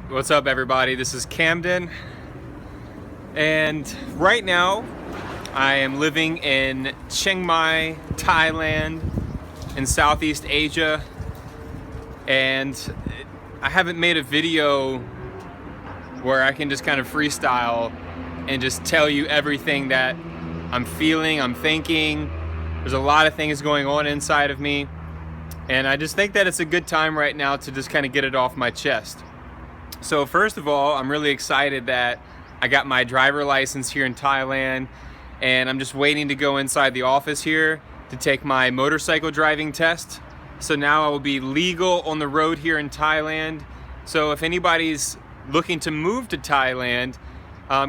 What's up, everybody? This is Camden, and right now I am living in Chiang Mai, Thailand, in Southeast Asia, and I haven't made a video where I can just kind of freestyle and just tell you everything that I'm feeling, I'm thinking. There's a lot of things going on inside of me, and I just think that it's a good time right now to just kind of get it off my chest. So first of all, I'm really excited that I got my driver license here in Thailand, and I'm just waiting to go inside the office here to take my motorcycle driving test. So now I will be legal on the road here in Thailand. So if anybody's looking to move to Thailand,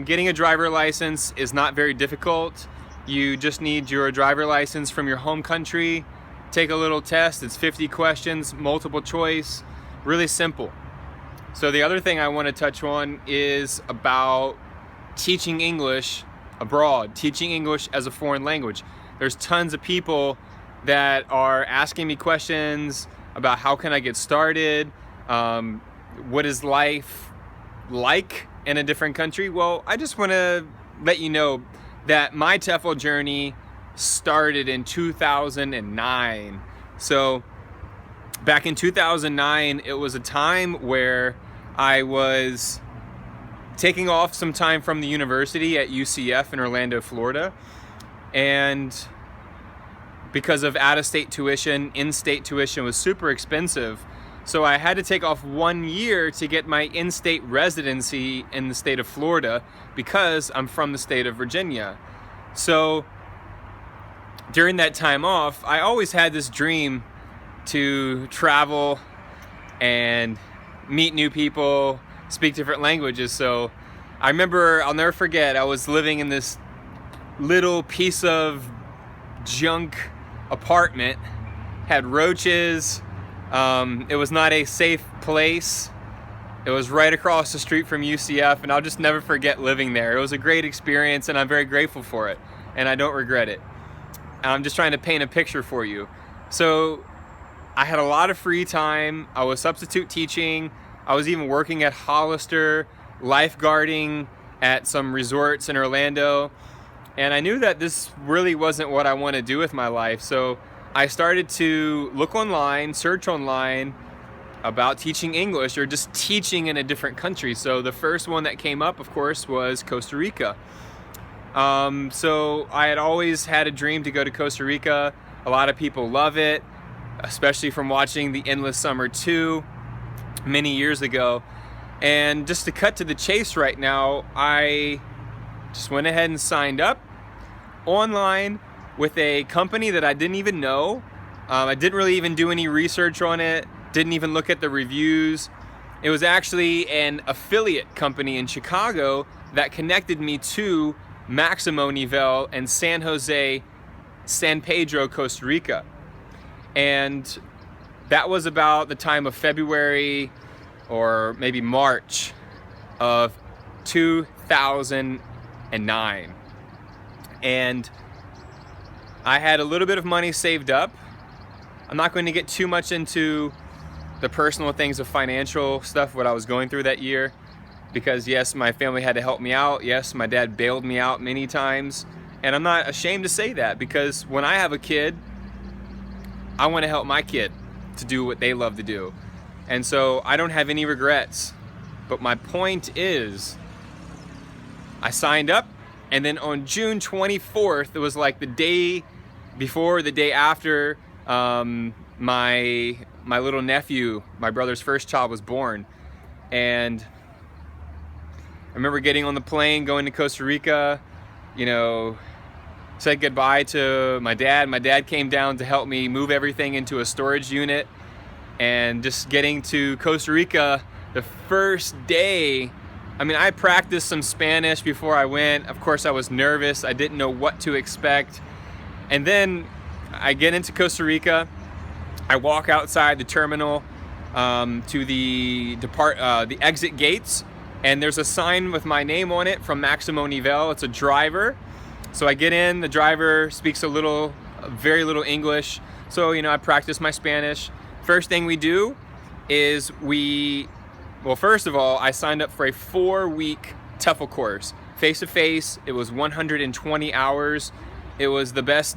getting a driver license is not very difficult. You just need your driver license from your home country, take a little test. It's 50 questions, multiple choice, really simple. So the other thing I want to touch on is about teaching English abroad, teaching English as a foreign language. There's tons of people that are asking me questions about how can I get started, what is life like in a different country. Well, I just want to let you know that my TEFL journey started in 2009. So back in 2009, it was a time where I was taking off some time from the university at UCF in Orlando, Florida. And because of out-of-state tuition, in-state tuition was super expensive. So I had to take off 1 year to get my in-state residency in the state of Florida because I'm from the state of Virginia. So during that time off, I always had this dream to travel and meet new people, speak different languages. So I remember, I'll never forget, I was living in this little piece of junk apartment, had roaches, it was not a safe place. It was right across the street from UCF, and I'll just never forget living there. It was a great experience, and I'm very grateful for it, and I don't regret it. I'm just trying to paint a picture for you. So I had a lot of free time. I was substitute teaching. I was even working at Hollister, lifeguarding at some resorts in Orlando. And I knew that this really wasn't what I want to do with my life. So I started to look online, search online about teaching English or just teaching in a different country. So the first one that came up, of course, was Costa Rica. So I had always had a dream to go to Costa Rica. A lot of people love it, especially from watching The Endless Summer 2 many years ago. And just to cut to the chase right now, I just went ahead and signed up online with a company that I didn't even know. I didn't really even do any research on it, didn't even look at the reviews. It was actually an affiliate company in Chicago that connected me to Maximo Nivel and San Jose, San Pedro, Costa Rica. And that was about the time of February or maybe March of 2009. And I had a little bit of money saved up. I'm not going to get too much into the personal things of financial stuff, what I was going through that year, because yes, my family had to help me out. Yes, my dad bailed me out many times. And I'm not ashamed to say that, because when I have a kid, I want to help my kid to do what they love to do. And so I don't have any regrets. But my point is, I signed up, and then on June 24th, it was like the day before, the day after my little nephew, my brother's first child, was born. And I remember getting on the plane, going to Costa Rica, said goodbye to my dad. My dad came down to help me move everything into a storage unit. And just getting to Costa Rica the first day, I practiced some Spanish before I went. Of course, I was nervous. I didn't know what to expect. And then I get into Costa Rica. I walk outside the terminal to the exit gates, and there's a sign with my name on it from Maximo Nivel. It's a driver. So I get in, the driver speaks very little English. So, I practice my Spanish. First thing we do is we Well, first of all, I signed up for a 4-week TEFL course. Face-to-face, it was 120 hours. It was the best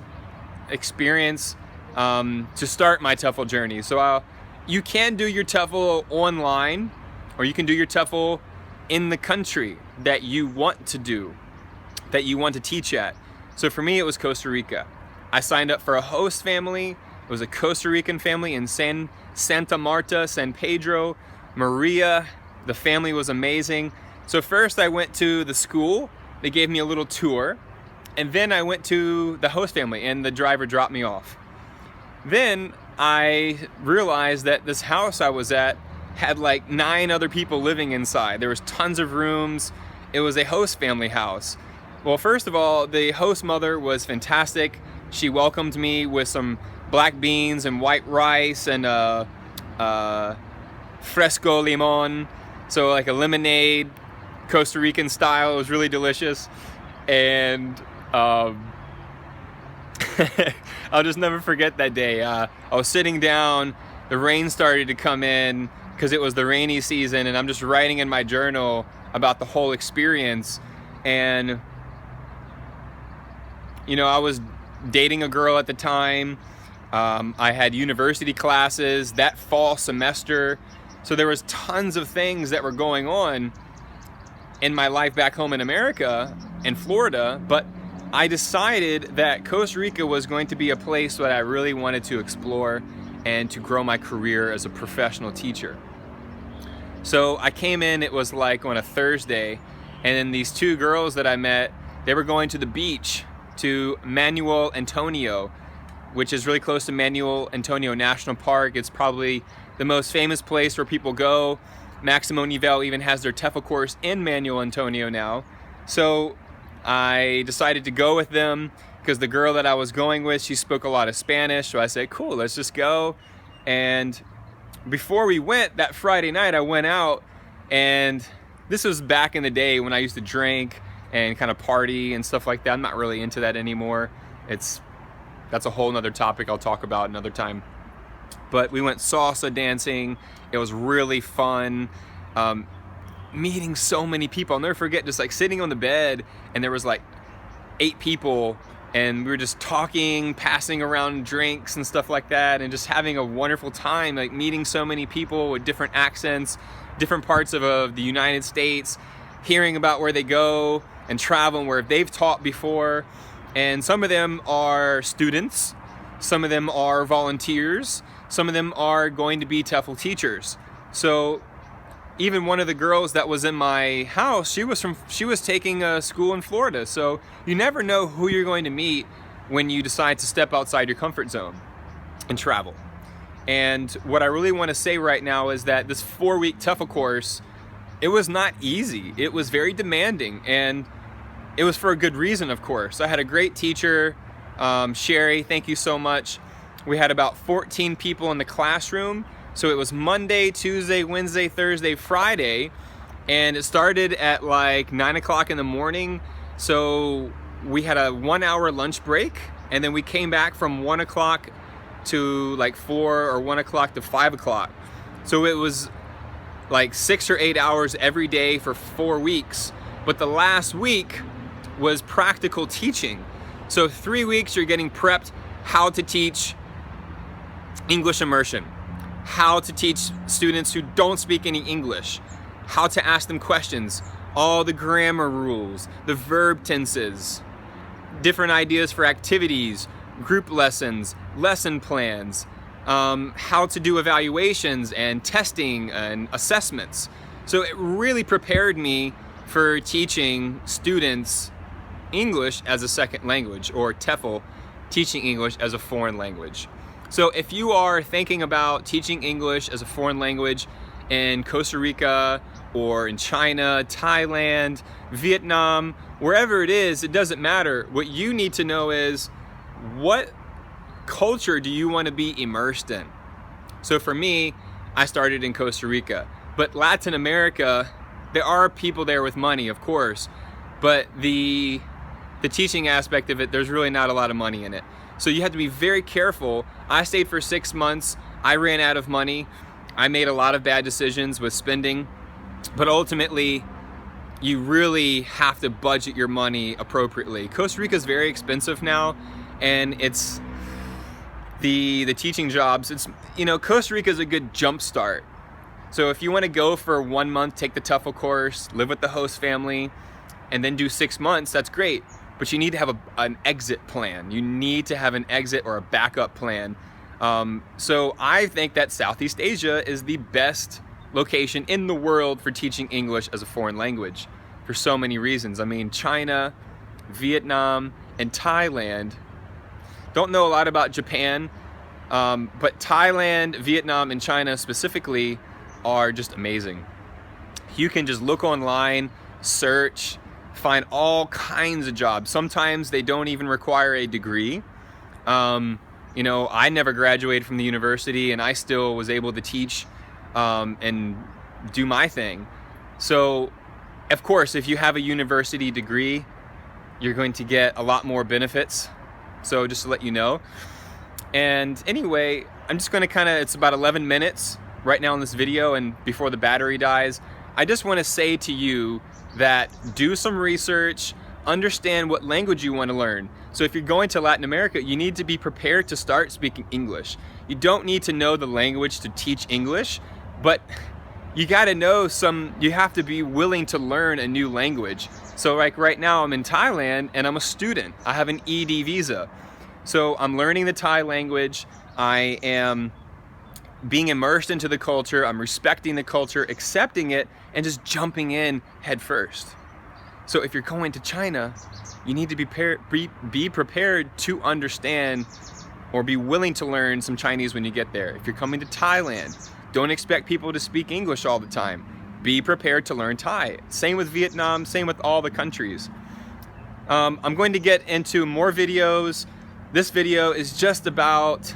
experience to start my TEFL journey. So you can do your TEFL online, or you can do your TEFL in the country that you want to do, that you want to teach at. So for me, it was Costa Rica. I signed up for a host family. It was a Costa Rican family in Santa Marta, San Pedro, Maria. The family was amazing. So first I went to the school. They gave me a little tour. And then I went to the host family and the driver dropped me off. Then I realized that this house I was at had like 9 other people living inside. There was tons of rooms. It was a host family house. Well, first of all, the host mother was fantastic. She welcomed me with some black beans and white rice and fresco limon, so like a lemonade, Costa Rican style. It was really delicious. And I'll just never forget that day. I was sitting down, the rain started to come in because it was the rainy season, and I'm just writing in my journal about the whole experience. And you know, I was dating a girl at the time. I had university classes that fall semester. So there was tons of things that were going on in my life back home in America, in Florida, but I decided that Costa Rica was going to be a place that I really wanted to explore and to grow my career as a professional teacher. So I came in, it was like on a Thursday, and then these 2 girls that I met, they were going to the beach to Manuel Antonio, which is really close to Manuel Antonio National Park. It's probably the most famous place where people go. Maximo Nivel even has their TEFL course in Manuel Antonio now. So I decided to go with them because the girl that I was going with, she spoke a lot of Spanish. So I said, cool, let's just go. And before we went, that Friday night, I went out, and this was back in the day when I used to drink and kind of party and stuff like that. I'm not really into that anymore. That's a whole nother topic I'll talk about another time. But we went salsa dancing. It was really fun. Meeting so many people. I'll never forget just like sitting on the bed, and there was like 8 people, and we were just talking, passing around drinks and stuff like that, and just having a wonderful time, like meeting so many people with different accents, different parts of the United States, hearing about where they go and travel and where they've taught before. And some of them are students, some of them are volunteers, some of them are going to be TEFL teachers. So even one of the girls that was in my house, she was taking a school in Florida. So you never know who you're going to meet when you decide to step outside your comfort zone and travel. And what I really want to say right now is that this 4-week TEFL course, it was not easy. It was very demanding, and it was for a good reason, of course. I had a great teacher, Sherry, thank you so much. We had about 14 people in the classroom. So it was Monday, Tuesday, Wednesday, Thursday, Friday, and it started at like 9 o'clock in the morning. So we had a 1-hour lunch break, and then we came back from 1 o'clock to like 4 or 1 o'clock to 5 o'clock. So it was like 6 or 8 hours every day for 4 weeks. But the last week was practical teaching. So 3 weeks you're getting prepped how to teach English immersion, how to teach students who don't speak any English, how to ask them questions, all the grammar rules, the verb tenses, different ideas for activities, group lessons, lesson plans, how to do evaluations and testing and assessments. So it really prepared me for teaching students English as a second language, or TEFL, teaching English as a foreign language. So if you are thinking about teaching English as a foreign language in Costa Rica or in China, Thailand, Vietnam, wherever it is, it doesn't matter. What you need to know is, what culture do you want to be immersed in? So for me, I started in Costa Rica, but Latin America, there are people there with money, of course, but the teaching aspect of it, there's really not a lot of money in it. So you have to be very careful. I stayed for 6 months. I ran out of money. I made a lot of bad decisions with spending. but ultimately, you really have to budget your money appropriately. Costa Rica is very expensive now, and it's the teaching jobs. It's, you know, Costa Rica is a good jump start. So if you want to go for 1 month, take the TEFL course, live with the host family, and then do 6 months, that's great. But you need to have an exit plan. You need to have an exit or a backup plan. So I think that Southeast Asia is the best location in the world for teaching English as a foreign language for so many reasons. I mean, China, Vietnam, and Thailand. Don't know a lot about Japan, but Thailand, Vietnam, and China specifically are just amazing. You can just look online, search, find all kinds of jobs. Sometimes they don't even require a degree. You know, I never graduated from the university, and I still was able to teach and do my thing. So, of course, if you have a university degree, you're going to get a lot more benefits. So just to let you know. And anyway, I'm just going to it's about 11 minutes right now in this video, and before the battery dies, I just want to say to you that do some research, understand what language you want to learn. So if you're going to Latin America, you need to be prepared to start speaking English. You don't need to know the language to teach English, but you got to know you have to be willing to learn a new language. So like right now I'm in Thailand and I'm a student. I have an ED visa. So I'm learning the Thai language. I am being immersed into the culture. I'm respecting the culture, accepting it, and just jumping in head first. So if you're going to China, you need to be prepared to understand or be willing to learn some Chinese when you get there. If you're coming to Thailand, don't expect people to speak English all the time. Be prepared to learn Thai. Same with Vietnam, same with all the countries. I'm going to get into more videos. This video is just about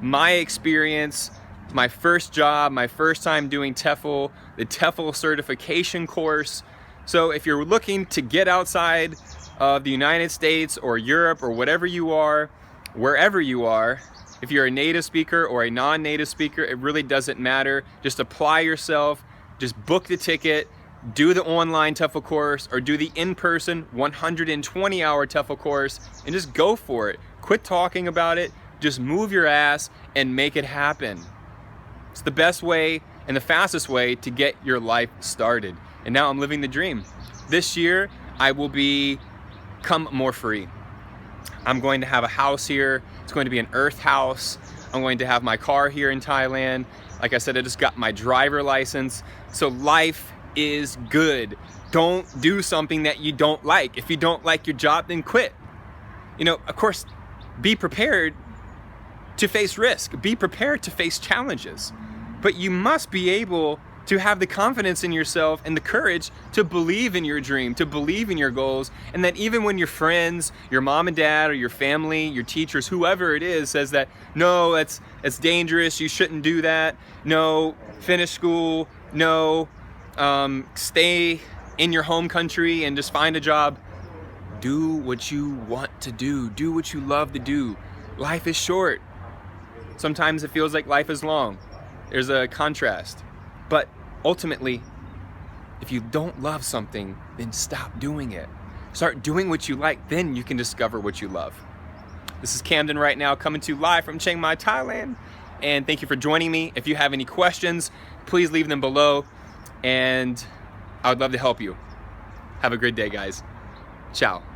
my experience, my first job, my first time doing TEFL, the TEFL certification course. So if you're looking to get outside of the United States or Europe or whatever you are, wherever you are, if you're a native speaker or a non-native speaker, it really doesn't matter. Just apply yourself, just book the ticket, do the online TEFL course or do the in-person 120-hour TEFL course, and just go for it. Quit talking about it, just move your ass and make it happen. It's the best way and the fastest way to get your life started. And now I'm living the dream. This year, I will become more free. I'm going to have a house here. It's going to be an earth house. I'm going to have my car here in Thailand. Like I said, I just got my driver license. So life is good. Don't do something that you don't like. If you don't like your job, then quit. You know, of course, be prepared to face risk. Be prepared to face challenges. But you must be able to have the confidence in yourself and the courage to believe in your dream, to believe in your goals, and that even when your friends, your mom and dad, or your family, your teachers, whoever it is, says that, no, it's dangerous, you shouldn't do that, no, finish school, no, stay in your home country and just find a job. Do what you want to do. Do what you love to do. Life is short. Sometimes it feels like life is long. There's a contrast. But ultimately, if you don't love something, then stop doing it. Start doing what you like, then you can discover what you love. This is Camden right now, coming to you live from Chiang Mai, Thailand. And thank you for joining me. If you have any questions, please leave them below. And I would love to help you. Have a great day, guys. Ciao.